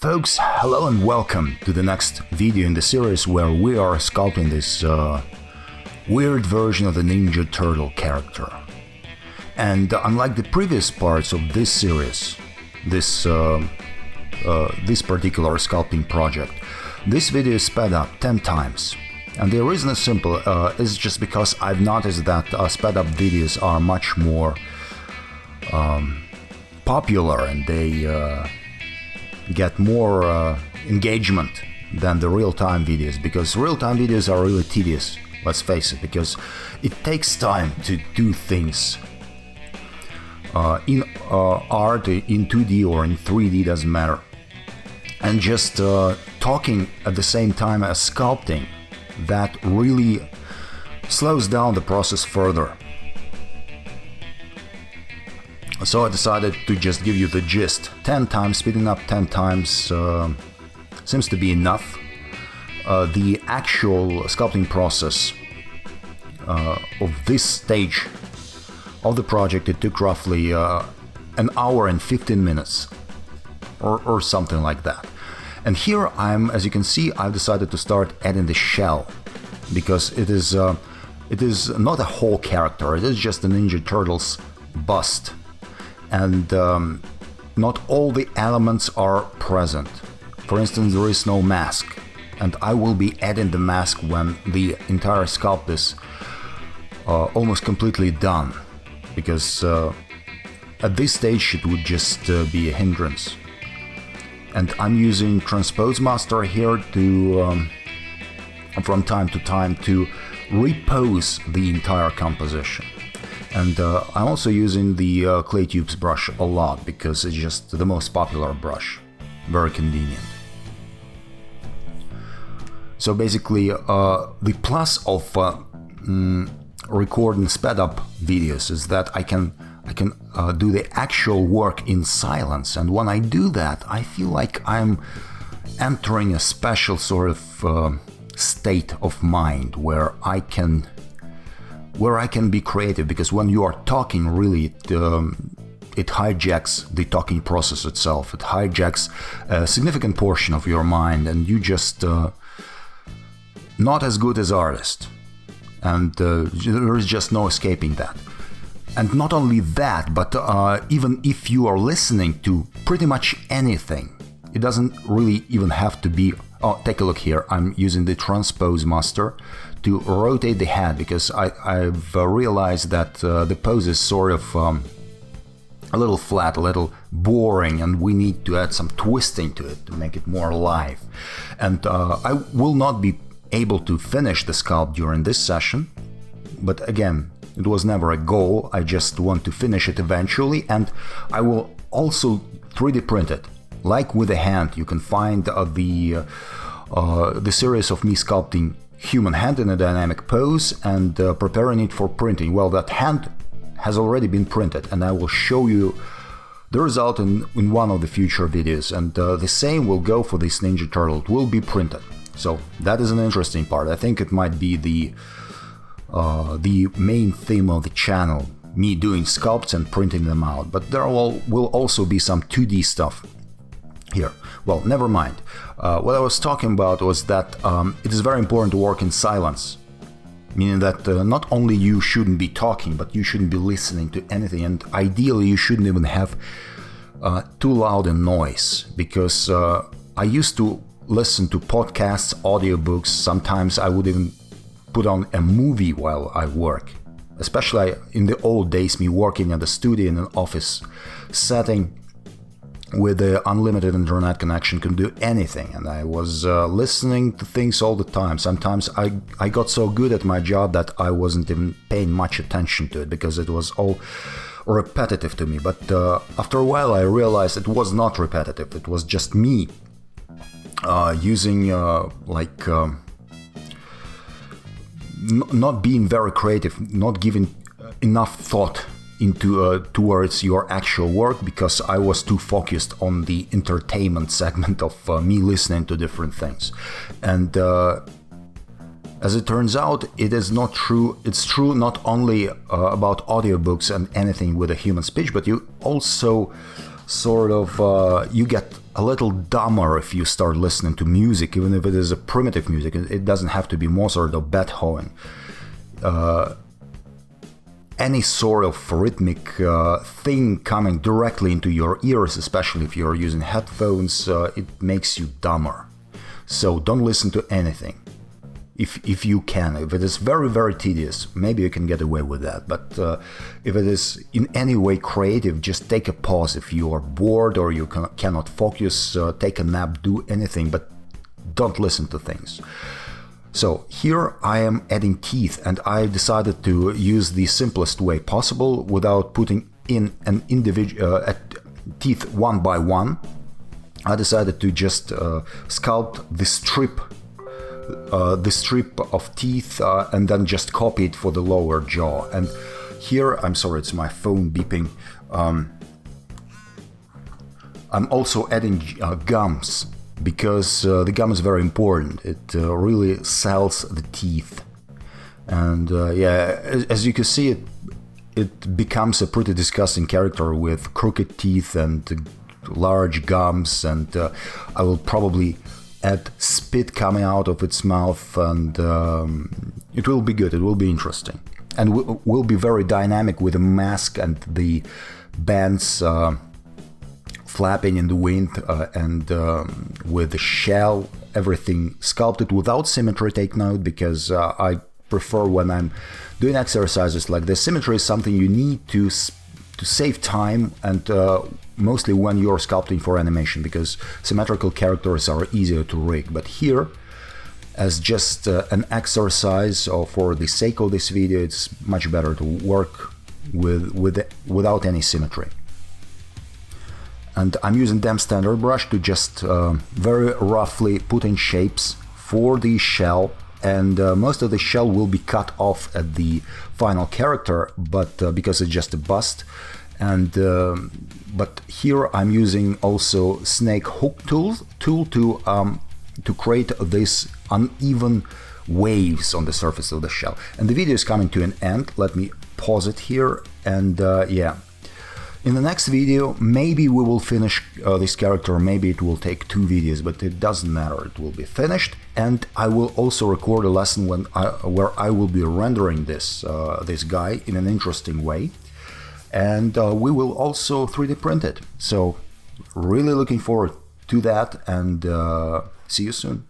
Folks, hello and welcome to the next video in the series where we are sculpting this weird version of the Ninja Turtle character. And unlike the previous parts of this series, this particular sculpting project, this video is sped up 10 times. And the reason is simple, it's just because I've noticed that sped up videos are much more popular and they get more engagement than the real-time videos, because real-time videos are really tedious, let's face it, because it takes time to do things in art, in 2D or in 3D, doesn't matter. And just talking at the same time as sculpting, that really slows down the process further. So I decided to just give you the gist. 10 times, speeding up 10 times seems to be enough. The actual sculpting process of this stage of the project, it took roughly an hour and 15 minutes or something like that. And here as you can see, I've decided to start adding the shell, because it is not a whole character, it is just a Ninja Turtle's bust. And not all the elements are present. For instance, there is no mask, and I will be adding the mask when the entire sculpt is almost completely done, because at this stage it would just be a hindrance. And I'm using Transpose Master here to, from time to time, to repose the entire composition. And I'm also using the clay tubes brush a lot, because it's just the most popular brush, very convenient. So basically, the plus of recording sped up videos is that I can do the actual work in silence, and when I do that, I feel like I'm entering a special sort of state of mind where I can be creative, because when you are talking, really it hijacks the talking process itself. It hijacks a significant portion of your mind, and you just not as good as artist, and there is just no escaping that. And not only that, but even if you are listening to pretty much anything, it doesn't really even have to be. Oh, take a look here. I'm using the Transpose Master to rotate the head, because I've realized that the pose is sort of a little flat, a little boring, and we need to add some twisting to it to make it more alive. And I will not be able to finish the sculpt during this session, but again, it was never a goal. I just want to finish it eventually, and I will also 3D print it. Like with a hand, you can find the series of me sculpting human hand in a dynamic pose and preparing it for printing. Well, that hand has already been printed, and I will show you the result in one of the future videos. And the same will go for this Ninja Turtle. It will be printed. So that is an interesting part. I think it might be the main theme of the channel, me doing sculpts and printing them out. But there will also be some 2D stuff here. Well, never mind. What I was talking about was that it is very important to work in silence, meaning that not only you shouldn't be talking, but you shouldn't be listening to anything, and ideally you shouldn't even have too loud a noise, because I used to listen to podcasts, audiobooks. Sometimes I would even put on a movie while I work, especially in the old days, me working at a studio in an office setting with the unlimited internet connection, can do anything, and I was listening to things all the time. Sometimes I got so good at my job that I wasn't even paying much attention to it, because it was all repetitive to me. But after a while I realized it was not repetitive, it was just me using not being very creative, not giving enough thought into towards your actual work, because I was too focused on the entertainment segment of me listening to different things. And as it turns out, it is not true. It's true not only about audiobooks and anything with a human speech, but you also sort of you get a little dumber if you start listening to music, even if it is a primitive music. It doesn't have to be Mozart or Beethoven. Any sort of rhythmic thing coming directly into your ears, especially if you're using headphones, it makes you dumber. So don't listen to anything. If you can. If it is very, very tedious, maybe you can get away with that. But if it is in any way creative, just take a pause. If you are bored or you cannot focus, take a nap, do anything, but don't listen to things. So here I am adding teeth, and I decided to use the simplest way possible without putting in an individual teeth one by one. I decided to just sculpt the strip of teeth and then just copy it for the lower jaw. And here, I'm sorry, it's my phone beeping. I'm also adding gums, because the gum is very important. It really sells the teeth. And yeah, as you can see, it becomes a pretty disgusting character with crooked teeth and large gums, and I will probably add spit coming out of its mouth, and it will be good, it will be interesting. And will be very dynamic with the mask and the bands flapping in the wind, and with the shell, everything sculpted without symmetry. Take note, because I prefer, when I'm doing exercises like this, symmetry is something you need to save time, and mostly when you're sculpting for animation, because symmetrical characters are easier to rig. But here, as just an exercise, or for the sake of this video, it's much better to work without any symmetry. And I'm using damp standard brush to just very roughly put in shapes for the shell, and most of the shell will be cut off at the final character, but because it's just a bust. And but here I'm using also snake hook tool to create this uneven waves on the surface of the shell. And the video is coming to an end. Let me pause it here, and yeah. In the next video, maybe we will finish this character, maybe it will take 2 videos, but it doesn't matter, it will be finished. And I will also record a lesson where I will be rendering this guy in an interesting way. And we will also 3D print it. So really looking forward to that, and see you soon.